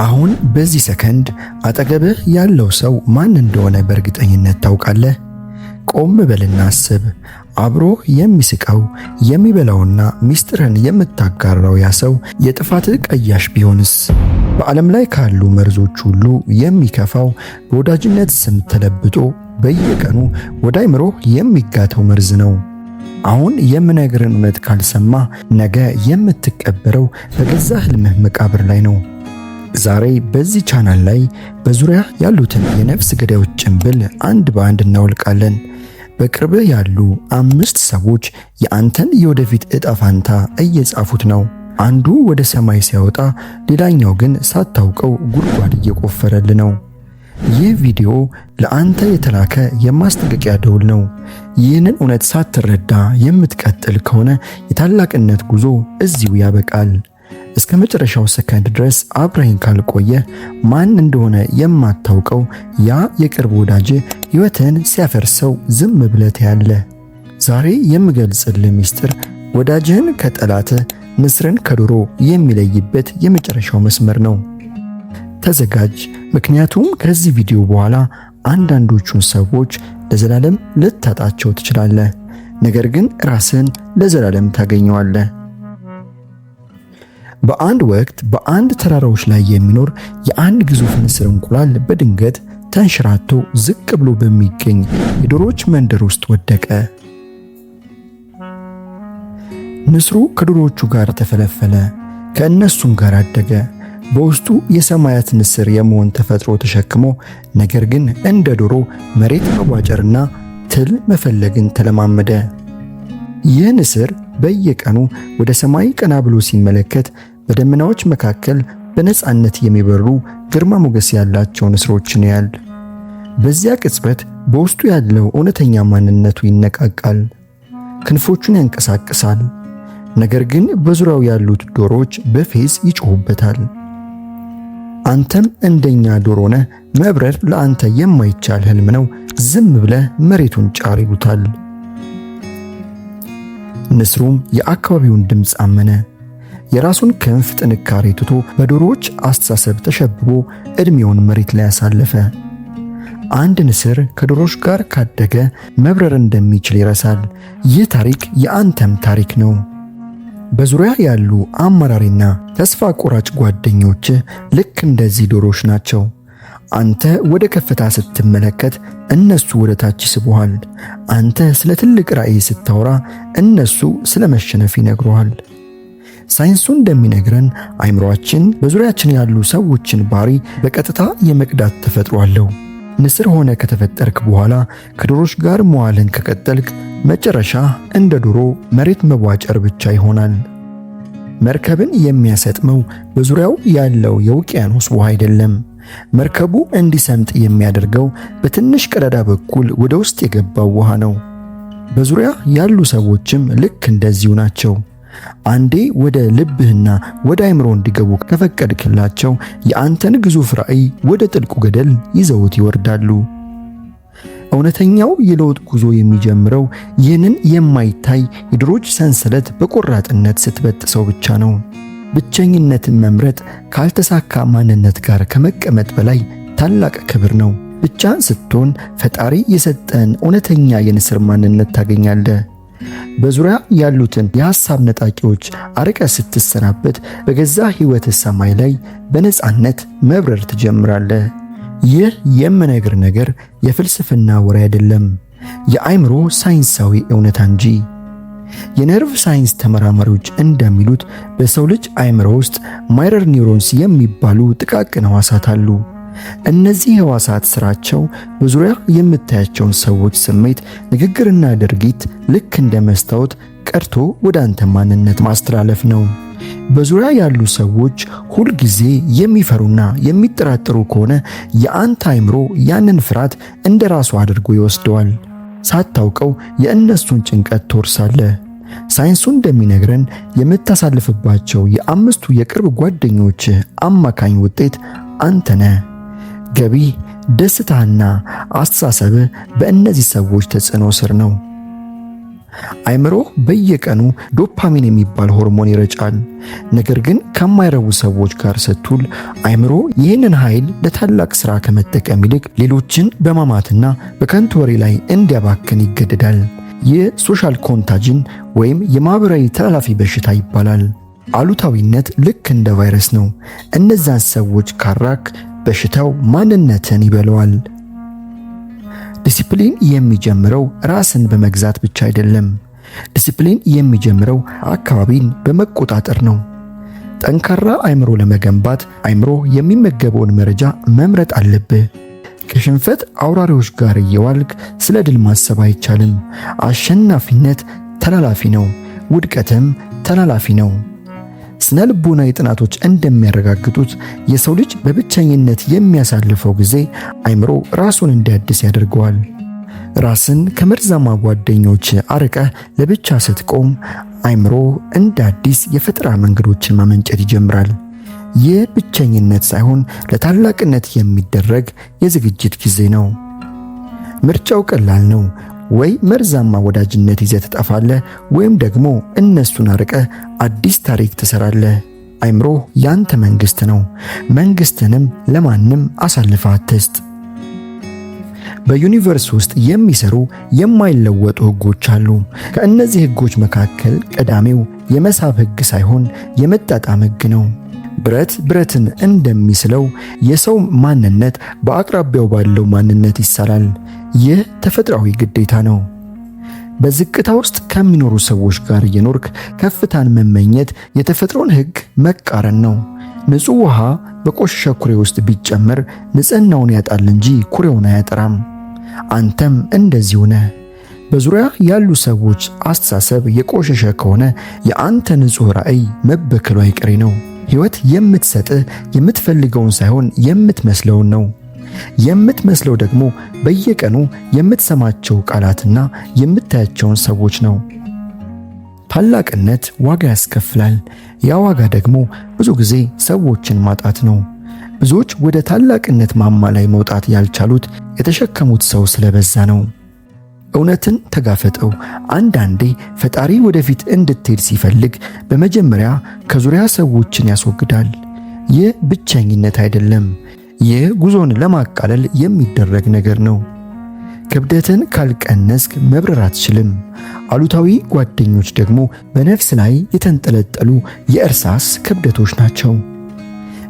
አሁን በዚህ ሰከንድ አጠገብህ ያለው ሰው ማን እንደሆነ በእርግጠኝነት ታውቃለህ? ቆም በልና አስብ። አብሮ የሚስቀው የሚበላውና ሚስጥርን የምታጋራው ያ ሰው የጥፋትህ ቀያሽ ቢሆንስ? በዓለም ላይ ካሉ መርዞች ሁሉ የሚከፋው በወዳጅነት ስም ተለብጦ በየቀኑ ወደ አእምሮ የሚጋተው መርዝ ነው። አሁን የምነግርን እውነት ካልሰማ ነገ የምትቀበረው በገዛ ህልምህ መቃብር ላይ ነው። ዛሬ በዚህ ቻናል ላይ በዙሪያ ያሉትን የነፍስ ገዳዮች ጭንብል አንድ በአንድ እናወልቃለን። በቅርብህ ያሉ 5 ሰዎች የአንተን የወደፊት ዕጣ ፋንታ እየጻፉት ነው። አንዱ ወደ ሰማይ ሲያወጣ፣ ሌላኛው ግን ሳታውቀው ጉድጓድ እየቆፈረልህ ነው። ይህ ቪዲዮ ለአንተ የተላከ የማስጠንቀቂያ ደውል ነው። ይህንን እውነት ሳትረዳ የምትቀጥል ከሆነ የታላቅነት ጉዞ እዚሁ ያበቃል። እስከ መጨረሻው ሰከንድ ድረስ አብረኸኝ ካልቆየ ማን እንደሆነ የማታውቀው ያ የቅርብ ወዳጅ ሕይወትን ሲያፈርሰው ዝም ብለህ ታያለህ። ዛሬ የምገልጽልህ ሚስጥር ወዳጅህን ከጠላት፣ ንስርን ከዶሮ የሚለይበት የመጨረሻው መስመር ነው። ተዘጋጅ፣ ምክንያቱም ከዚህ ቪዲዮ በኋላ አንዳንዶቹን ሰዎች ለዘላለም ልታጣቸው ትችላለህ፣ ነገር ግን ራስን ለዘላለም ታገኘዋለህ። በአንድ ወቅት በአንድ ተራራዎች ላይ የሚኖር የአንድ ግዙፍ ንስር እንቁላል በድንገት ተንሸራቶ ዝቅ ብሎ በሚገኝ የዶሮዎች መንደር ውስጥ ወደቀ። ንስሩ ከዶሮዎቹ ጋር ተፈለፈለ፣ ከእነሱም ጋር አደገ። በውስጡ የሰማያት ንስር የመሆን ተፈጥሮ ተሸክሞ ነገር ግን እንደ ዶሮ መሬት መቧጨርና ትል መፈለግን ተለማመደ። ይህ ንስር በየቀኑ ወደ ሰማይ ቀና ብሎ ሲመለከት በደመናዎች መካከል በነፃነት የሚበሩ ግርማ ሞገስ ያላቸው ንስሮችን ያያል። በዚያ ቅጽበት በውስጡ ያለው እውነተኛ ማንነቱ ይነቃቃል፣ ክንፎቹን ያንቀሳቅሳል። ነገር ግን በዙሪያው ያሉት ዶሮዎች በፌዝ ይጮሁበታል። አንተም እንደኛ ዶሮ ነህ፣ መብረር ለአንተ የማይቻል ህልም ነው፣ ዝም ብለህ መሬቱን ጫር ይሉታል። ንስሩም የአካባቢውን ድምፅ አመነ። የራሱን ክንፍ ጥንካሬ ትቶ በዶሮዎች አስተሳሰብ ተሸብቦ ዕድሜውን መሬት ላይ ያሳለፈ። አንድ ንስር ከዶሮዎች ጋር ካደገ መብረር እንደሚችል ይረሳል። ይህ ታሪክ የአንተም ታሪክ ነው። በዙሪያ ያሉ አመራሪና ተስፋ ቆራጭ ጓደኞች ልክ እንደዚህ ዶሮዎች ናቸው። አንተ ወደ ከፍታ ስትመለከት እነሱ ወደ ታች ይስቡሃል። አንተ ስለ ትልቅ ራዕይ ስታወራ እነሱ ስለ መሸነፍ ይነግሩሃል። ሳይንሱ እንደሚነግረን አእምሮአችን በዙሪያችን ያሉ ሰዎችን ባህሪ በቀጥታ የመቅዳት ተፈጥሮ አለው። ንስር ሆነ ከተፈጠርክ በኋላ ከዶሮዎች ጋር መዋልን ከቀጠልክ መጨረሻ እንደ ዶሮ መሬት መቧጨር ብቻ ይሆናል። መርከብን የሚያሰጥመው በዙሪያው ያለው የውቅያኖስ ውሃ አይደለም። መርከቡ እንዲሰምጥ የሚያደርገው በትንሽ ቀዳዳ በኩል ወደ ውስጥ የገባው ውሃ ነው። በዙሪያ ያሉ ሰዎችም ልክ እንደዚሁ ናቸው። አንዴ ወደ ልብህና ወደ አእምሮ እንዲገቡ ከፈቀድክላቸው የአንተን ግዙፍ ራዕይ ወደ ጥልቁ ገደል ይዘውት ይወርዳሉ። እውነተኛው የለውጥ ጉዞ የሚጀምረው ይህንን የማይታይ የዶሮዎች ሰንሰለት በቆራጥነት ስትበጥሰው ብቻ ነው። ብቸኝነትን መምረጥ ካልተሳካ ማንነት ጋር ከመቀመጥ በላይ ታላቅ ክብር ነው። ብቻን ስትሆን ፈጣሪ የሰጠን እውነተኛ የንስር ማንነት ታገኛለህ። በዙሪያ ያሉትን የሐሳብ ነጣቂዎች አርቀህ ስትሰናበት በገዛ ሕይወትህ ሰማይ ላይ በነፃነት መብረር ትጀምራለህ። ይህ የምነግር ነገር የፍልስፍና ወሬ አይደለም፣ የአእምሮ ሳይንሳዊ እውነታ እንጂ። የነርቭ ሳይንስ ተመራማሪዎች እንደሚሉት በሰው ልጅ አእምሮ ውስጥ ማይረር ኒውሮንስ የሚባሉ ጥቃቅን ሕዋሳት አሉ። እነዚህ ሕዋሳት ስራቸው በዙሪያ የምታያቸውን ሰዎች ስሜት፣ ንግግርና ድርጊት ልክ እንደ መስታወት ቀድቶ ወደ አንተ ማንነት ማስተላለፍ ነው። በዙሪያ ያሉ ሰዎች ሁልጊዜ የሚፈሩና የሚጠራጠሩ ከሆነ የአንተ አእምሮ ያንን ፍርሃት እንደ ራሱ አድርጎ ይወስደዋል። ሳታውቀው የእነሱን ጭንቀት ትወርሳለህ። ሳይንሱ እንደሚነግረን የምታሳልፍባቸው የ5ቱ የቅርብ ጓደኞችህ አማካኝ ውጤት አንተ ነህ። ገቢ፣ ደስታና አስተሳሰብህ በእነዚህ ሰዎች ተጽዕኖ ስር ነው። አይምሮ በየቀኑ ዶፓሚን የሚባል ሆርሞን ይረጫል። ነገር ግን ከማይረቡ ሰዎች ጋር ስትውል አይምሮ ይህንን ኃይል ለታላቅ ሥራ ከመጠቀም ይልቅ ሌሎችን በማማትና በከንቱ ወሬ ላይ እንዲያባክን ይገደዳል። ይህ ሶሻል ኮንታጅን ወይም የማህበራዊ ተላላፊ በሽታ ይባላል። አሉታዊነት ልክ እንደ ቫይረስ ነው። እነዛን ሰዎች ካራክ በሽታው ማንነትን ይበለዋል። ዲሲፕሊን የሚጀምረው ራስን በመግዛት ብቻ አይደለም። ዲሲፕሊን የሚጀምረው አካባቢን በመቆጣጠር ነው። ጠንካራ አይምሮ ለመገንባት አይምሮ የሚመገበውን መረጃ መምረጥ አለብህ። ከሽንፈት አውራሪዎች ጋር እየዋልክ ስለ ድል ማሰብ አይቻልም። አሸናፊነት ተላላፊ ነው፣ ውድቀትም ተላላፊ ነው። ስነ ልቦናዊ ጥናቶች እንደሚያረጋግጡት የሰው ልጅ በብቸኝነት የሚያሳልፈው ጊዜ አይምሮ ራሱን እንዲያድስ ያደርገዋል። ራስን ከመርዛማ ጓደኞች አርቀህ ለብቻ ስትቆም አይምሮ እንደ አዲስ የፈጠራ መንገዶችን ማመንጨት ይጀምራል። ይህ ብቸኝነት ሳይሆን ለታላቅነት የሚደረግ የዝግጅት ጊዜ ነው። ምርጫው ቀላል ነው። ወይ መርዛማ ወዳጅነት ይዘህ ትጠፋለህ፣ ወይም ደግሞ እነሱን አርቀህ አዲስ ታሪክ ትሰራለህ። አይምሮ ያንተ መንግስት ነው። መንግስትንም ለማንም አሳልፈህ አትስጥ። በዩኒቨርስ ውስጥ የሚሰሩ የማይለወጡ ህጎች አሉ። ከእነዚህ ህጎች መካከል ቀዳሚው የመሳብ ህግ ሳይሆን የመጣጣም ህግ ነው። ብረት ብረትን እንደሚስለው የሰው ማንነት በአቅራቢያው ባለው ማንነት ይሳላል። ይህ ተፈጥሯዊ ግዴታ ነው። በዝቅታ ውስጥ ከሚኖሩ ሰዎች ጋር እየኖርክ ከፍታን መመኘት የተፈጥሮን ህግ መቃረን ነው። ንጹህ ውሃ በቆሸሸ ኩሬ ውስጥ ቢጨመር ንጽህናውን ያጣል እንጂ ኩሬውን አያጠራም። አንተም እንደዚሁ ነህ። በዙሪያ ያሉ ሰዎች አስተሳሰብ የቆሸሸ ከሆነ የአንተ ንጹህ ራዕይ መበከሉ አይቀሬ ነው። ሕይወት የምትሰጥህ የምትፈልገውን ሳይሆን የምትመስለውን ነው። የምትመስለው ደግሞ በየቀኑ የምትሰማቸው ቃላትና የምታያቸውን ሰዎች ነው። ታላቅነት ዋጋ ያስከፍላል። ያ ዋጋ ደግሞ ብዙ ጊዜ ሰዎችን ማጣት ነው። ብዙዎች ወደ ታላቅነት ማማ ላይ መውጣት ያልቻሉት የተሸከሙት ሰው ስለበዛ ነው። እውነትን ተጋፈጠው። አንዳንዴ ፈጣሪ ወደፊት እንድትሄድ ሲፈልግ በመጀመሪያ ከዙሪያ ሰዎችን ያስወግዳል። ይህ ብቸኝነት አይደለም። ይህ ጉዞን ለማቃለል የሚደረግ ነገር ነው። ክብደትን ካልቀነስክ መብረር አትችልም። አሉታዊ ጓደኞች ደግሞ በነፍስ ላይ የተንጠለጠሉ የእርሳስ ክብደቶች ናቸው።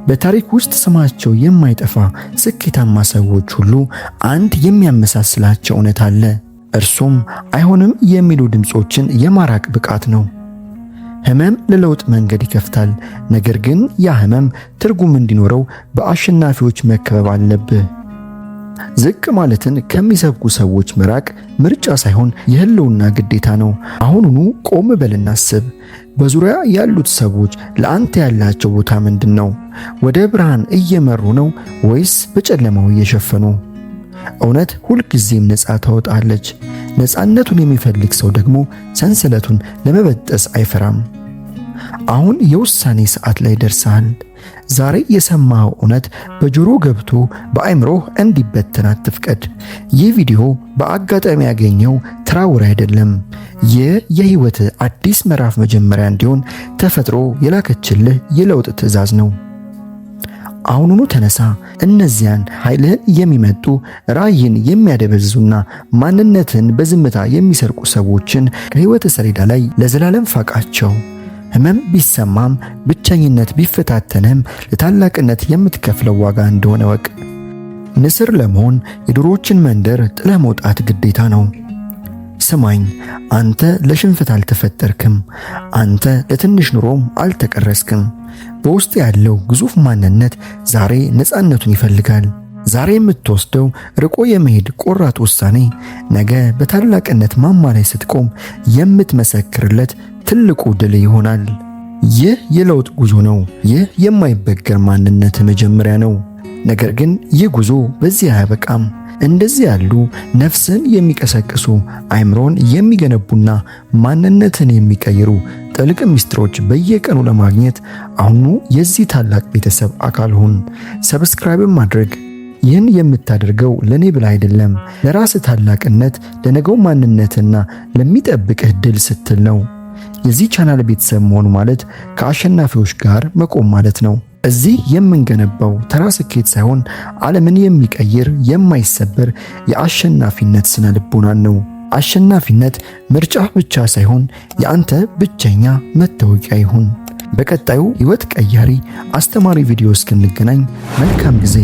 በታሪክ ውስጥ ስማቸው የማይጠፋ ስኬታማ ሰዎች ሁሉ አንድ የሚያመሳስላቸው እውነት አለ። እርሱም አይሆንም የሚሉ ድምጾችን የማራቅ ብቃት ነው። ህመም ለለውጥ መንገድ ይከፍታል። ነገር ግን ያ ህመም ትርጉም እንዲኖረው በአሸናፊዎች መከበብ አለብህ። ዝቅ ማለትን ከሚሰብኩ ሰዎች መራቅ ምርጫ ሳይሆን የህልውና ግዴታ ነው። አሁኑኑ ቆም በልና አስብ። በዙሪያ ያሉት ሰዎች ለአንተ ያላቸው ቦታ ምንድነው? ወደ ብርሃን እየመሩ ነው ወይስ በጨለማው እየሸፈኑ? እውነት ሁልጊዜም ነፃ ታወጣለች። ነፃነቱን የሚፈልግ ሰው ደግሞ ሰንሰለቱን ለመበጠስ አይፈራም። አሁን የውሳኔ ሰዓት ላይ ደርሰሃል። ዛሬ የሰማኸው እውነት በጆሮ ገብቶ በአእምሮህ እንዲበተን አትፍቀድ። ይህ ቪዲዮ በአጋጣሚ ያገኘው ተራ ወሬ አይደለም። ይህ የህይወት አዲስ ምዕራፍ መጀመሪያ እንዲሆን ተፈጥሮ የላከችልህ የለውጥ ትዕዛዝ ነው። አሁኑኑ ተነሳ። እነዚያን ኃይልህን የሚመጡ ራዕይን የሚያደበዝዙና ማንነትን በዝምታ የሚሰርቁ ሰዎችን ከህይወት ሰሌዳ ላይ ለዘላለም ፋቃቸው። ህመም ቢሰማም ብቸኝነት ቢፈታተንም ለታላቅነት የምትከፍለው ዋጋ እንደሆነ ወቅ። ንስር ለመሆን የዶሮዎችን መንደር ጥለህ መውጣት ግዴታ ነው። ስማኝ፣ አንተ ለሽንፈት አልተፈጠርክም። አንተ ለትንሽ ኑሮም አልተቀረስክም። በውስጥ ያለው ግዙፍ ማንነት ዛሬ ነፃነቱን ይፈልጋል። ዛሬ የምትወስደው ርቆ የመሄድ ቆራጥ ውሳኔ ነገ በታላቅነት ማማ ላይ ስትቆም የምትመሰክርለት ትልቁ ድል ይሆናል። ይህ የለውጥ ጉዞ ነው። ይህ የማይበገር ማንነት መጀመሪያ ነው። ነገር ግን ይህ ጉዞ በዚህ አያበቃም። እንደዚህ ያሉ ነፍስን የሚቀሰቅሱ አይምሮን የሚገነቡና ማንነትን የሚቀይሩ ጥልቅ ምስጢሮች በየቀኑ ለማግኘት አሁኑ የዚህ ታላቅ ቤተሰብ አካል ሁን። ሰብስክራይብ ማድረግ፣ ይህን የምታደርገው ለኔ ብላ አይደለም፣ ለራስ ታላቅነት፣ ለነገው ማንነትና ለሚጠብቅህ ድል ስትል ነው። የዚህ ቻናል ቤተሰብ መሆን ማለት ከአሸናፊዎች ጋር መቆም ማለት ነው። እዚህ የምንገነባው ተራ ስኬት ሳይሆን ዓለምን የሚቀይር የማይሰበር የአሸናፊነት ስነ ልቦናን ነው። አሸናፊነት ምርጫ ብቻ ሳይሆን የአንተ ብቸኛ መታወቂያ ይሁን። በቀጣዩ ሕይወት ቀያሪ አስተማሪ ቪዲዮ እስክንገናኝ መልካም ጊዜ።